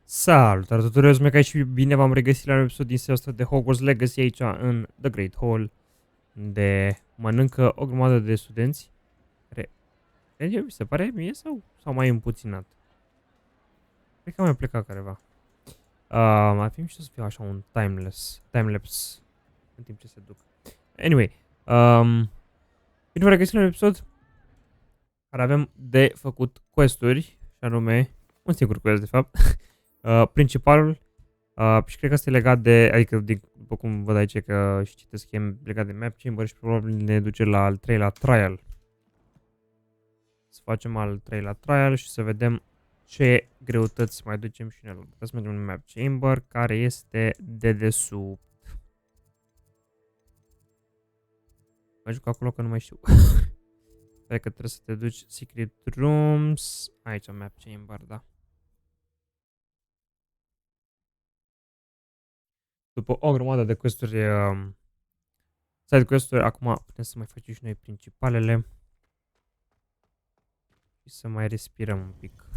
Salutare tuturor, eu sunt Meca și bine v-am regăsit la un episod din seria asta de Hogwarts Legacy aici în The Great Hall, unde mănâncă o grămadă de studenți care, mi se pare mie sau mai împuținat. Cred că a mai plecat careva. Ar fi mișto să fie așa un timelapse în timp ce se duc. Anyway, bine vă regăsit la un episod care avem de făcut quest-uri, și anume un singur quest de fapt. Principalul și cred că este legat de, adică după cum văd aici că și citesc e legat de map chamber și probabil ne duce la al treilea trial. Să facem al treilea trial și să vedem ce greutăți mai ducem și noi. Să mergem în map chamber care este dedesubt. Mă juc acolo că nu mai știu. Stai că trebuie să te duci secret rooms. Aici map chamber, da. După o grămadă de quest-uri, side quest-uri, acum putem să mai facem și noi principalele. Și să mai respirăm un pic.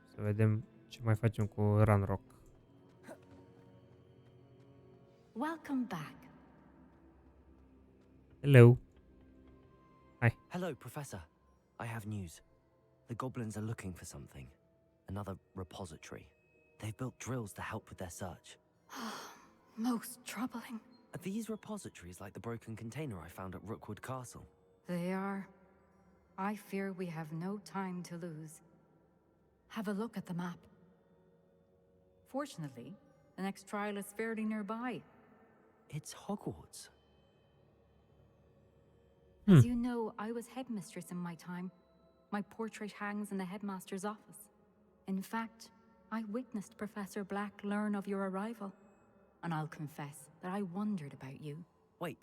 Să vedem ce mai facem cu Runrock. Welcome back. Hello. Hi. Hello, Professor. I have news. The goblins are looking for something. Another repository. They've built drills to help with their search. Most troubling. Are these repositories like the broken container I found at Rookwood Castle? They are. I fear we have no time to lose. Have a look at the map. Fortunately, the next trial is fairly nearby. It's Hogwarts. As you know, I was headmistress in my time. My portrait hangs in the headmaster's office. In fact, I witnessed Professor Black learn of your arrival. And I'll confess that I wondered about you. Wait,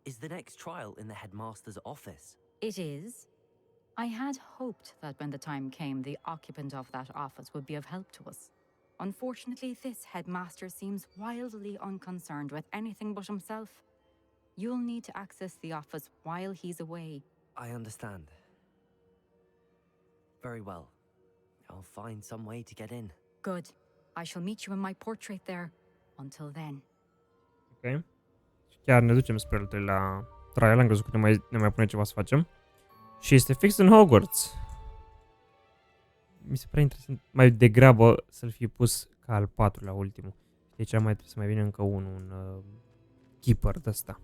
is the next trial in the headmaster's office? It is. I had hoped that when the time came, the occupant of that office would be of help to us. Unfortunately, this headmaster seems wildly unconcerned with anything but himself. You'll need to access the office while he's away. I understand. Very well. I'll find some way to get in. Good. I shall meet you in my portrait there. Until then. Ok. Chiar ne ducem spre al treilea trial. Am crezut că ne mai pune ceva să facem. Și este fix în Hogwarts. Mi se pare interesant mai degrabă să-l fie pus ca al patrulea ultimul. Deci mai trebuie să mai vină încă unul, un keeper de ăsta.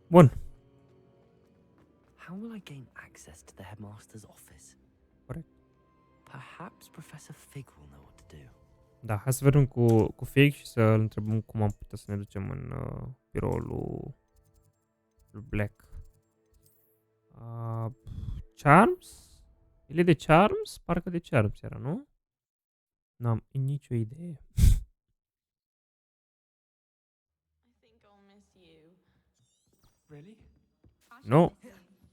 Bun. How will I gain access to the headmaster's office? Corect. Perhaps Professor Fig will know what to do. Da, hai să vedem cu Fig și să îl întrebăm cum am putea să ne ducem în biroul lui Black. Charms? El e de Charms? Parcă de Charms era, nu? N-am nicio idee. Really? Nu.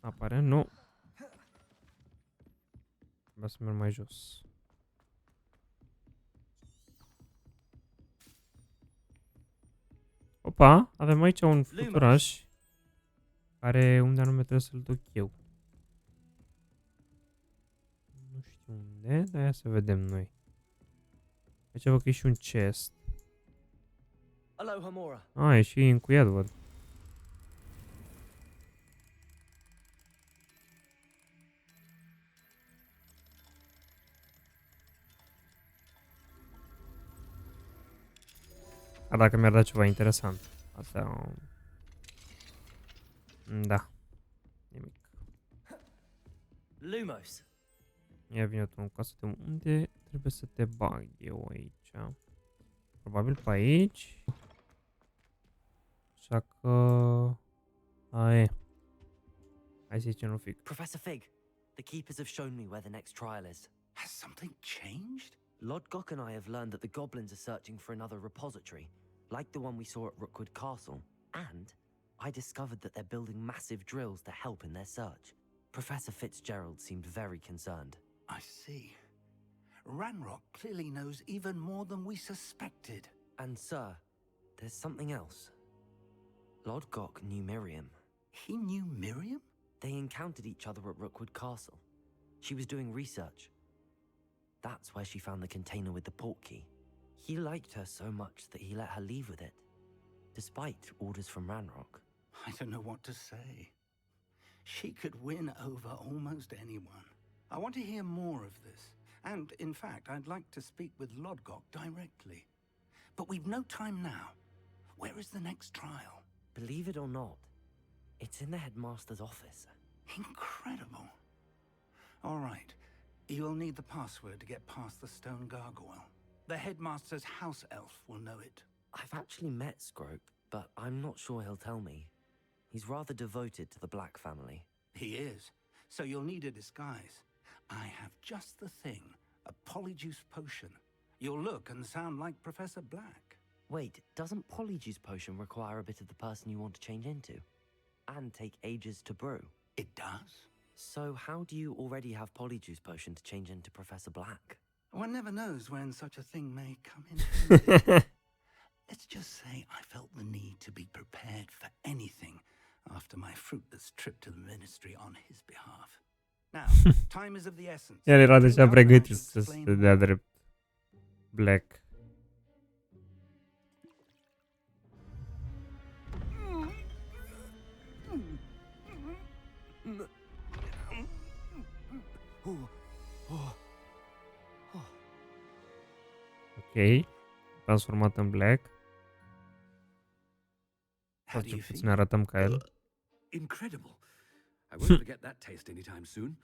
Aparent nu. Vreau să merg mai jos. Opa, avem aici un fluturaș care unde anume trebuie să-l duc eu. Nu știu unde, dar ia să vedem noi. Aici văd că e și un chest. Hello, Hamora. E și încuiat, văd. Dacă mi-ar da ceva interesant. Asta... Da. Nimic. Lumos. Ia vine tu în casă de unde trebuie să te bag eu aici. Probabil pe aici. Așa că... e. Hai să zicem un Fig. Professor Fig, the keepers have shown me where the next trial is. Has something changed? Lodgok and I have learned that the goblins are searching for another repository, like the one we saw at Rookwood Castle, and I discovered that they're building massive drills to help in their search. Professor Fitzgerald seemed very concerned. I see. Ranrock clearly knows even more than we suspected. And sir, there's something else. Lodgok knew Miriam. He knew Miriam? They encountered each other at Rookwood Castle. She was doing research. That's where she found the container with the port key. He liked her so much that he let her leave with it, despite orders from Ranrock. I don't know what to say. She could win over almost anyone. I want to hear more of this. And, in fact, I'd like to speak with Lodgok directly. But we've no time now. Where is the next trial? Believe it or not, it's in the headmaster's office. Incredible. All right. You'll need the password to get past the stone gargoyle. The headmaster's house elf will know it. I've actually met Scrope, but I'm not sure he'll tell me. He's rather devoted to the Black family. He is. So you'll need a disguise. I have just the thing. A polyjuice potion. You'll look and sound like Professor Black. Wait, doesn't Polyjuice Potion require a bit of the person you want to change into? And take ages to brew? It does? So how do you already have Polyjuice Potion to change into Professor Black? One never knows when such a thing may come in handy. Let's just say I felt the need to be prepared for anything after my fruitless trip to the ministry on his behalf. Now, time is of the essence. El era deja Now pregătit I să should se explain dea drept. Black. Ok. Transformat în Black. How Sau do cel you puțin feel? arătăm ca el. Incredible. I won't forget that taste anytime soon.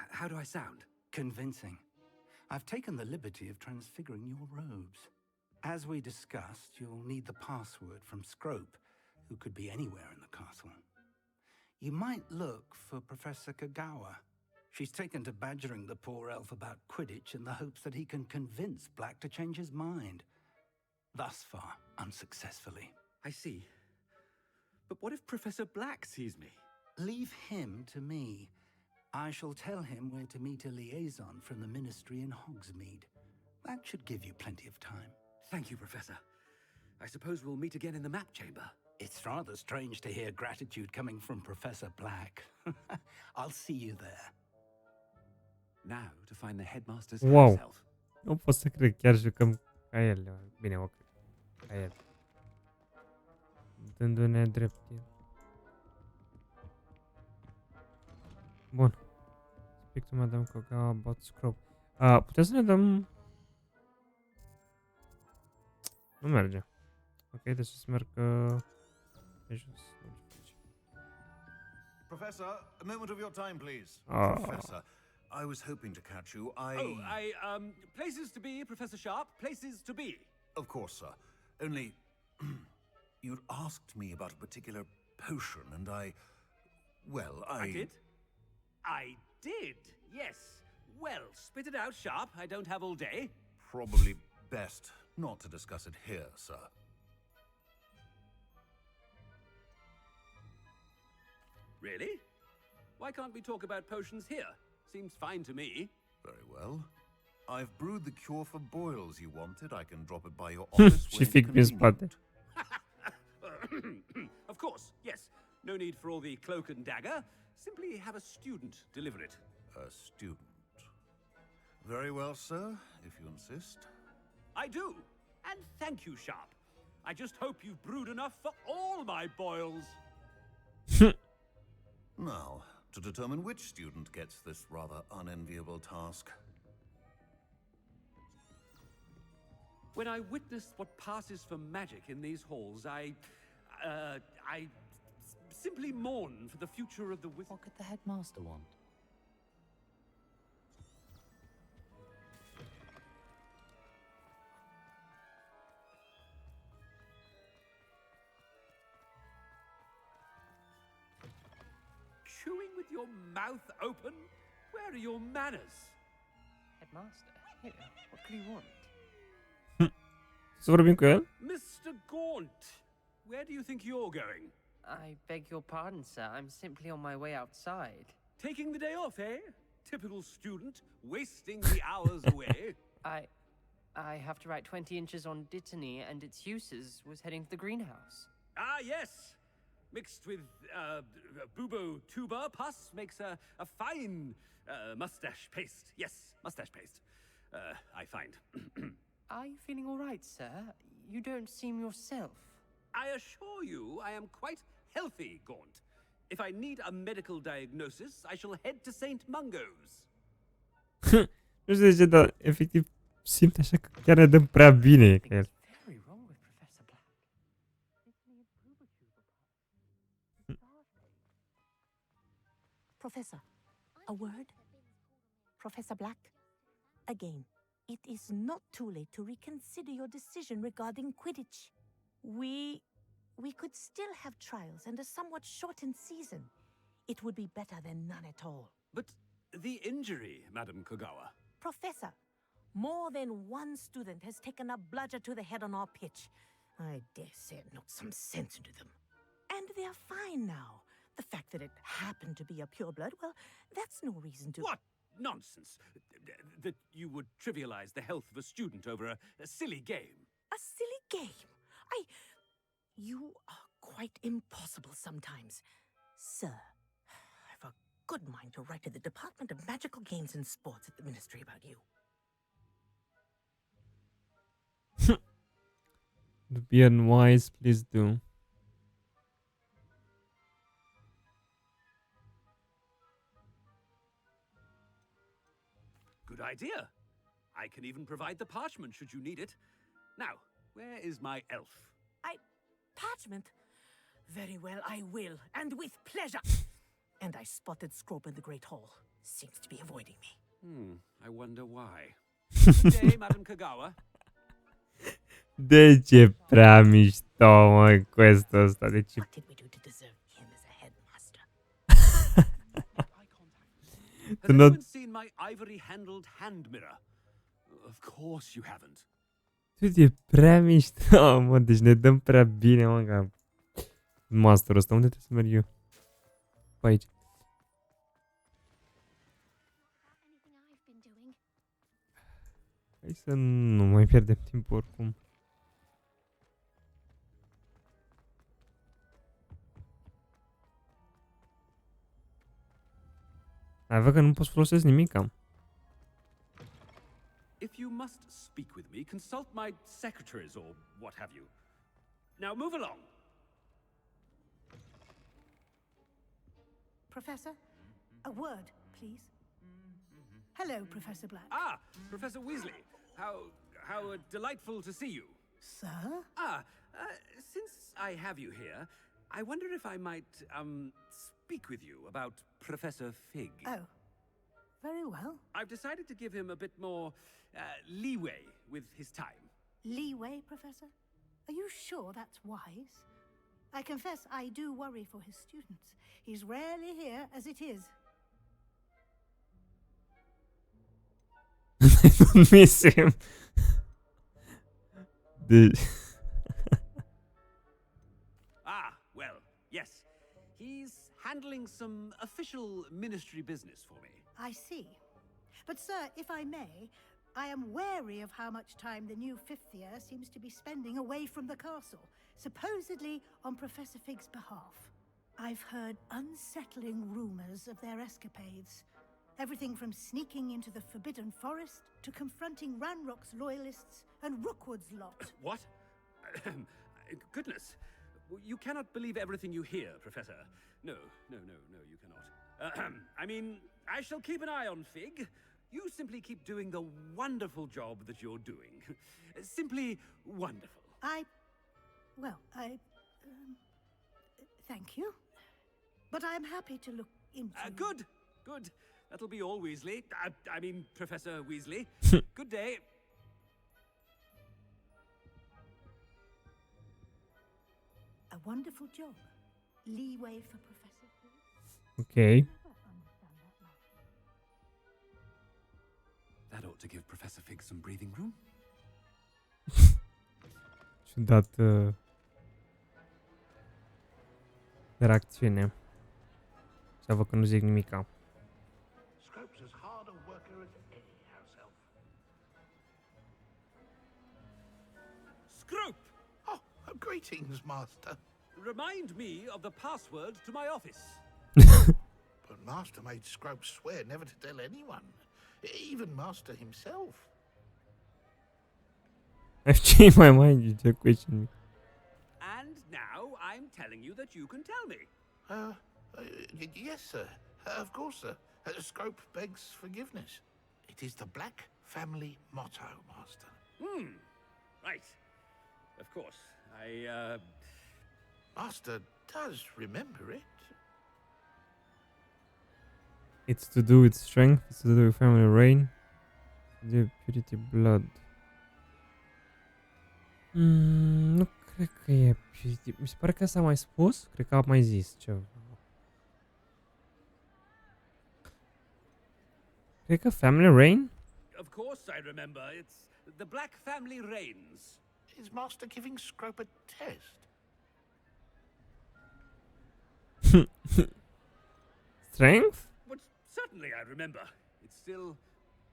How do I sound? Convincing. I've taken the liberty of transfiguring your robes. As we discussed, you'll need the password from Scrope, who could be anywhere in the castle. You might look for Professor Kagawa. She's taken to badgering the poor elf about Quidditch in the hopes that he can convince Black to change his mind. Thus far, unsuccessfully. I see. But what if Professor Black sees me? Leave him to me. I shall tell him where to meet a liaison from the ministry in Hogsmeade. That should give you plenty of time. Thank you, Professor. I suppose we'll meet again in the map chamber. It's rather strange to hear gratitude coming from Professor Black. I'll see you there. Now to find the headmaster's Wow. house elf. Nu pot să cred, chiar jucăm ca el. Bine, ok. Ca el. Dându-ne drept el. Bun. Speak to Madame Kagawa about Scrope. Putem să ne dăm... Nu merge. Ok, deci să merg pe jos. Professor, a moment of your time, please. Ah. Professor, I was hoping to catch you. Places to be, Professor Sharp, places to be. Of course, sir. Only, you'd asked me about a particular potion, and well, I did, yes. Well, spit it out, Sharp. I don't have all day. Probably best not to discuss it here, sir. Really? Why can't we talk about potions here? Seems fine to me. Very well. I've brewed the cure for boils you wanted. I can drop it by your office Și when fic it's prin spate. convenient. Of course, yes. No need for all the cloak and dagger. Simply have a student deliver it. A student. Very well, sir, if you insist. I do. And thank you, Sharp. I just hope you've brewed enough for all my boils. Now, to determine which student gets this rather unenviable task. When I witnessed what passes for magic in these halls, I simply mourn for the future of the wizard. What could the headmaster want? Chewing with your mouth open? Where are your manners? Headmaster? Here, what could he want? Să vorbim cu el? Mr. Gaunt, where do you think you're going? I beg your pardon, sir. I'm simply on my way outside. Taking the day off, eh? Typical student, wasting the hours away. I have to write 20 inches on Dittany and its uses. Was heading to the greenhouse. Ah, yes. Mixed with bubo tuber pus makes a fine Mustache paste. Yes, mustache paste. I find. Are you feeling all right, sir? You don't seem yourself. I assure you, I am quite healthy, Gaunt. If I need a medical diagnosis, I shall head to St. Mungo's. Nu știu de ce, dar efectiv simt așa că chiar ne dăm prea bine cu el. Very wrong with Professor Black. Professor, a word? Professor Black? Again, it is not too late to reconsider your decision regarding Quidditch. We could still have trials and a somewhat shortened season. It would be better than none at all. But the injury, Madam Kogawa. Professor, more than one student has taken a bludger to the head on our pitch. I dare say it knocked some sense into them. And they're fine now. The fact that it happened to be a pureblood, well, that's no reason to... What nonsense! That you would trivialize the health of a student over a silly game. A silly game? You are quite impossible sometimes. Sir, I've a good mind to write to the Department of Magical Games and Sports at the Ministry about you. Be unwise, please do. Good idea. I can even provide the parchment should you need it. Now, where is my elf? Parchment? Very well, I will, and with pleasure. And I spotted Scrope in the Great Hall. Seems to be avoiding me. I wonder why. Good day, Madam Kogawa. De ce prea mișto, mă, quest-ul ăsta? De ce... What did we do to deserve him as a headmaster? Has anyone seen my ivory-handled hand mirror? Of course you haven't. Tu, e prea mișto, mă, deci ne dăm prea bine, mă, ca masterul ăsta. Unde trebuie să merg eu? Pe aici. Hai să nu mai pierdem timp oricum. Ai văd că nu pot să folosesc nimic, am. If you must speak with me, consult my secretaries or what have you. Now move along. Professor, a word, please. Hello, Professor Black. Ah, Professor Weasley. How delightful to see you. Sir? Since I have you here, I wonder if I might, speak with you about Professor Fig. Oh, very well. I've decided to give him a bit more, leeway with his time. Leeway, Professor? Are you sure that's wise? I confess I do worry for his students. He's rarely here as it is. I don't miss him. Well, yes. He's handling some official ministry business for me. I see. But, sir, if I may, I am wary of how much time the new fifth year seems to be spending away from the castle, supposedly on Professor Fig's behalf. I've heard unsettling rumors of their escapades. Everything from sneaking into the Forbidden Forest to confronting Ranrock's loyalists and Rookwood's lot. What? Goodness. You cannot believe everything you hear, Professor. No, you cannot. I mean, I shall keep an eye on Fig. You simply keep doing the wonderful job that you're doing. Simply wonderful. Thank you. But I'm happy to look into... Good. That'll be all, Weasley. I mean, Professor Weasley. Good day. A wonderful job. Leeway for Professor. Ok. That ought to give Professor Fig some breathing room. Ciudat interacțiune. Să văd că nu zic nimica. Scrope's as hard a worker as any house elf. Scrope! Oh, greetings, Master. Remind me of the password to my office. But Master made Scrope swear never to tell anyone, even Master himself. I've changed my mind, you just question me. And now I'm telling you that you can tell me. Yes, sir. Of course, sir. Scrope begs forgiveness. It is the Black family motto, Master. Right. Of course. Master does remember it. It's to do with strength, it's to do with family reign, de purity blood. Nu cred că e purity. Mi se pare că s-a mai spus, cred că am mai zis ceva. Cred că family reign? Of course I remember. It's the Black family reigns. Is Master giving Scrope a test? Strength? But certainly I remember. It's still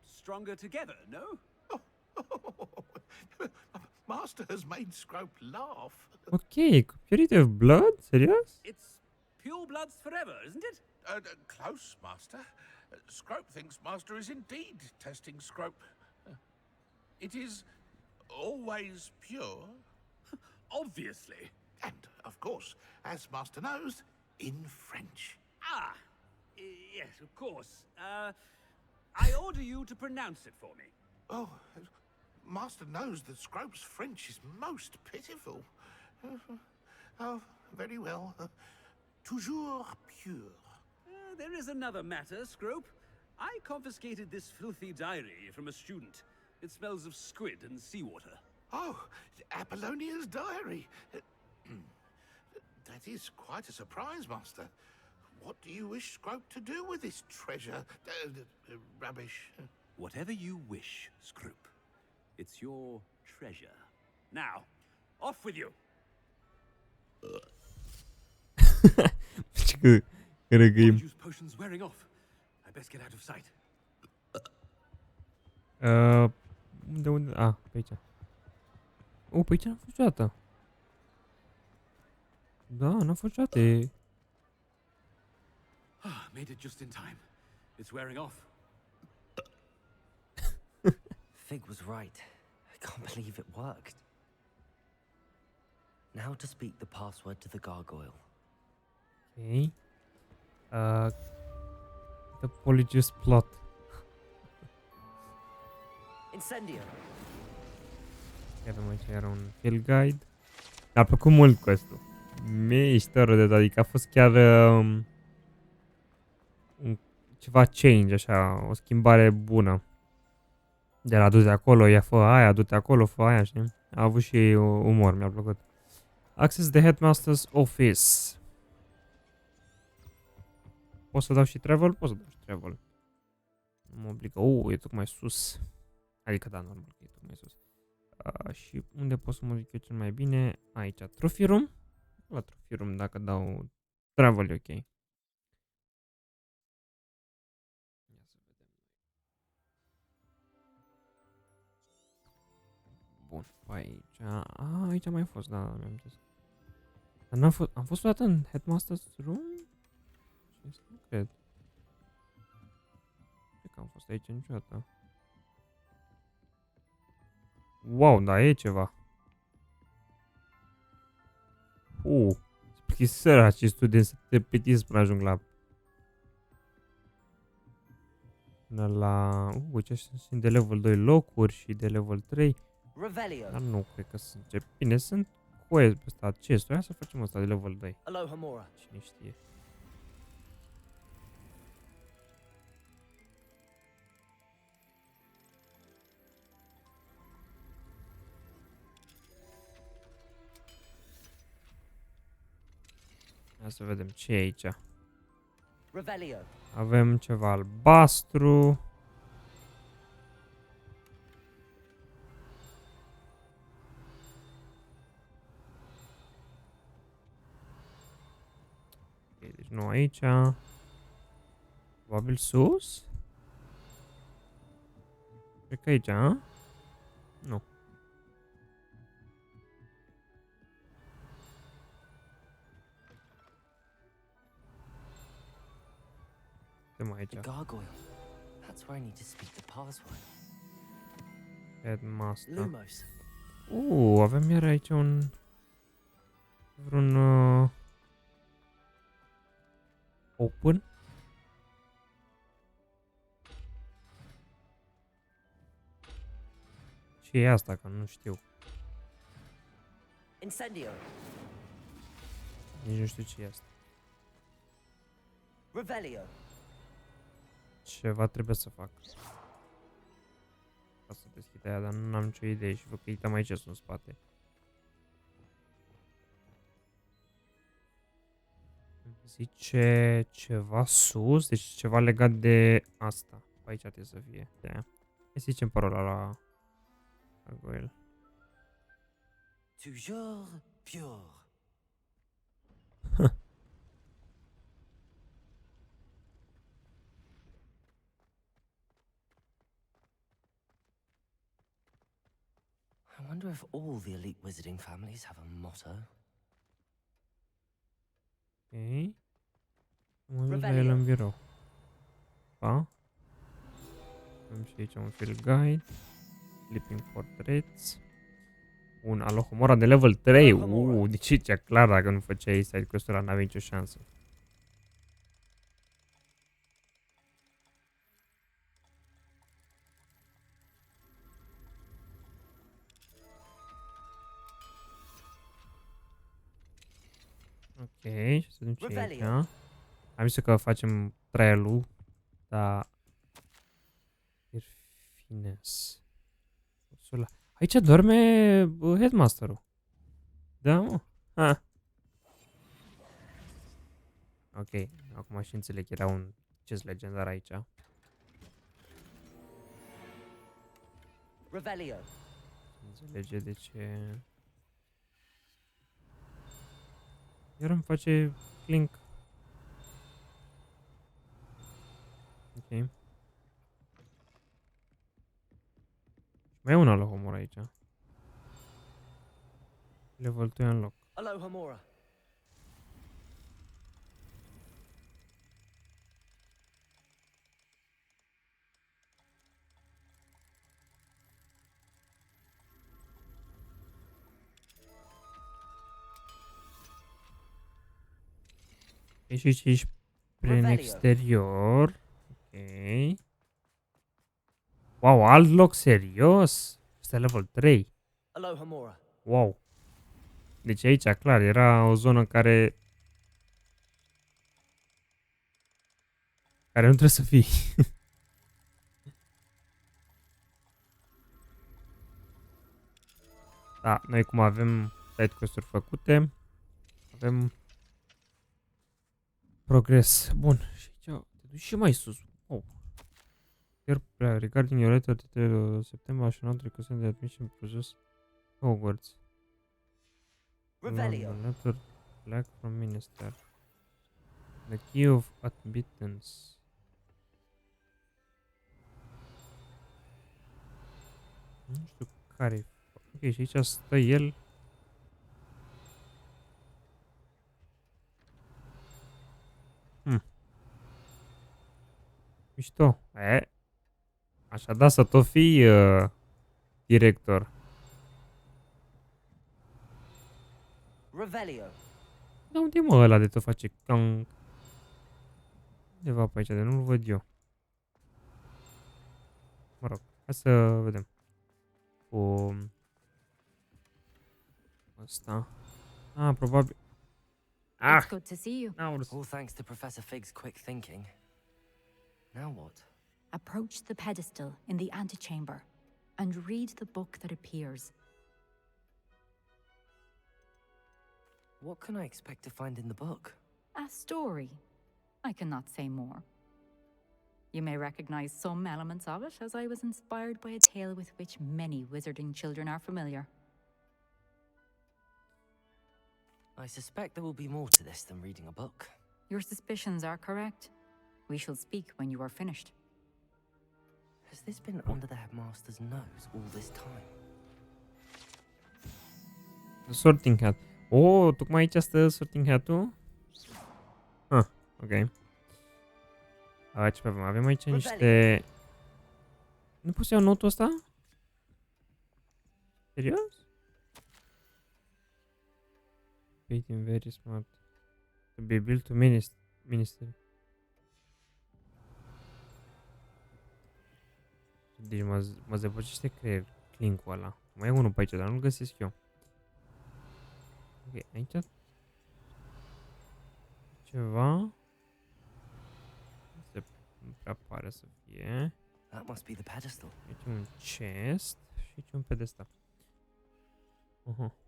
stronger together, no? Master has made Scrope laugh. Ok, cu purity of blood? Serios? It's pure bloods forever, isn't it? Close, Master. Scrope thinks Master is indeed testing Scrope. It is always pure. Obviously. And, of course, as Master knows, in French. Ah, yes, of course. I order you to pronounce it for me. Oh, Master knows that Scrope's French is most pitiful. Oh, very well. Toujours pure. There is another matter, Scrope. I confiscated this filthy diary from a student. It smells of squid and seawater. Oh, Apollonia's diary. That is quite a surprise, Master. What do you wish Scrope to do with this treasure? Rubbish. Whatever you wish, Scrope. It's your treasure. Now, off with you. Cred că e... Use potions wearing off. I best get out of sight. Unde? Ah, pe aici. Pe aici n-am fost niciodată. Da, n-am fost niciodată. Made it just in time. It's wearing off. Fig was right. I can't believe it worked. Now to speak the password to the gargoyle. Ok. The Polyjuice plot. Incendio. Chiar aici era un field guide. Mi-a plăcut mult questul. Mișto de tot, adică a fost chiar ceva change, așa, o schimbare bună. De la du-te acolo, ia fă aia, du-te acolo, fă aia, știi? A avut și umor, mi-a plăcut. Access the Headmaster's Office. Pot să dau și travel? Pot să dau și travel. Nu mă obligă. E tocmai sus. Adică da, normal că e tocmai sus. Și unde pot să mă duc eu cel mai bine? Aici, Trophy Room. La Trophy Room, dacă dau travel e ok. Bun, aici. Aici am mai fost, da, mi-am zis. Dar n-am fost, am fost o dată în Headmaster's Room? Nu cred. Cred că am fost aici niciodată. Wow, da, e ceva. Plictiseră acest student să te petiți până ajung la... Până la... uite, sunt de level 2 locuri și de level 3. Revelio. Dar nu cred că sunt... Bine, sunt quest pe ăsta, acestul. Hai să facem ăsta de level 2. Aloha Mora. Cine știe. Hai să vedem ce e aici. Revelio. Avem ceva albastru. Ok, deci nu aici. Probabil sus? Cred că aici, a? Nu. Suntem aici. The gargoyle. That's where I need to speak the password. Headmaster. Lumos. Avem iar aici un... vreun... open? Ce e asta, că nu știu. Incendio. Nici nu știu ce e asta. Revelio. Ceva trebuie să fac. Ca să deschid aia, dar nu am nicio idee și văd că uitam aici sunt în spate. Zice ceva sus, deci ceva legat de asta. Aici trebuie să fie. De aia. Hai să zicem parola la gargoyle. Toujours pure. I wonder if all the elite wizarding families have a motto. Ok. Mă duc la el în birou. Pa. Avem și aici un field guide. Sleeping portraits. Un Alohomora de level 3. Deci e clar dacă nu făceai side quest-ul ăla n-aveai nicio șansă. Ok, și să vedem ce e aici. Am zis că facem trial-ul, dar... Perfines. Aici dorme headmaster-ul. Da, mă. Ha. Ok, acum și înțeleg că era un chest legendar aici. Revelio. Înțelege de ce... Iar îmi face clink. Ok. Mai e un Alohomora aici. Level 2 unlock. Alohomora. E și aici prin exterior. Ok. Wow, alt loc serios? Este level 3. Alohomora. Wow. Deci aici, clar, era o zonă care nu trebuie să fii. Da, noi cum avem side quest-uri făcute, avem progres. Bun, și aici, te duci și mai sus. Oh. Regarding your letter dated September, I shall not request the admission process Hogwarts. Revelio. Letter black from minister. The key of admittance. Nu știu care. Ok, și aici stă el. Mișto. Așa da, să tot fii director. Revelio. Da, unde e mă ăla de tot face cang? Undeva pe aici, de nu-l văd eu. Mă rog, hai să vedem. Cu ăsta. Probabil. It's good to see you. N-am vrut. All thanks to Professor Fig's quick thinking. Now what? Approach the pedestal in the antechamber and read the book that appears. What can I expect to find in the book? A story. I cannot say more. You may recognize some elements of it, as I was inspired by a tale with which many wizarding children are familiar. I suspect there will be more to this than reading a book. Your suspicions are correct. We shall speak when you are finished. Has this been under the headmaster's nose all this time? The sorting hat. Tocmai aici stă sorting hat-ul? Ok. Ce avem? Avem aici niște... Nu pot să iau notul ăsta? Serios? Painting very smart. To be built to ministry. Deci mă zăpăcește link-ul ăla. Mai e unul pe aici, dar nu-l găsesc eu. Ok, aici... Ceva... Nu prea pare să fie. That must be the pedestal. Aici un chest și aici un pedestal. Use.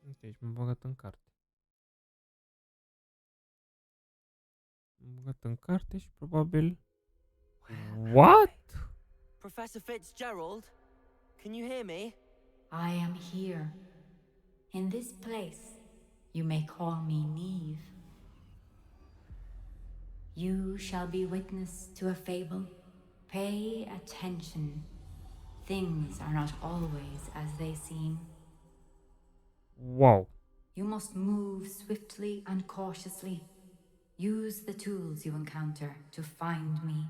Ok, aici m-am băgat în carte. M-am băgat în carte și probabil... What? Professor Fitzgerald? Can you hear me? I am here. In this place, you may call me Neve. You shall be witness to a fable. Pay attention. Things are not always as they seem. Wow. You must move swiftly and cautiously. Use the tools you encounter to find me.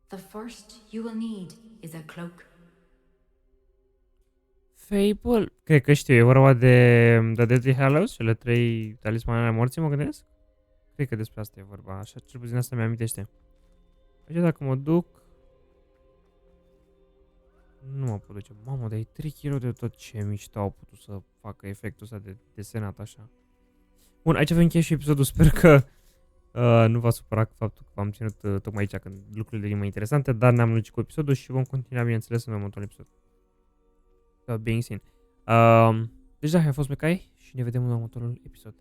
The first you will need is a cloak. Fable. Cred că știu, e vorba de The Deadly Hallows, cele 3 talismane ale morții, mă gândesc? Cred că despre asta e vorba, așa, cel puțin asta mi-amintește. Aici dacă mă duc... Nu mă pot duce. Mamă, dar e 3 kg de tot, ce mișto au putut să facă efectul ăsta de desenat așa. Bun, aici avem încheiat și episodul, sper că nu v-a supărat faptul că v-am ținut tocmai aici când lucrurile devin mai interesante, dar ne-am lungit cu episodul și vom continua, bineînțeles, în următorul episod. Being seen. Deci da, a fost Mecai și ne vedem în următorul episod.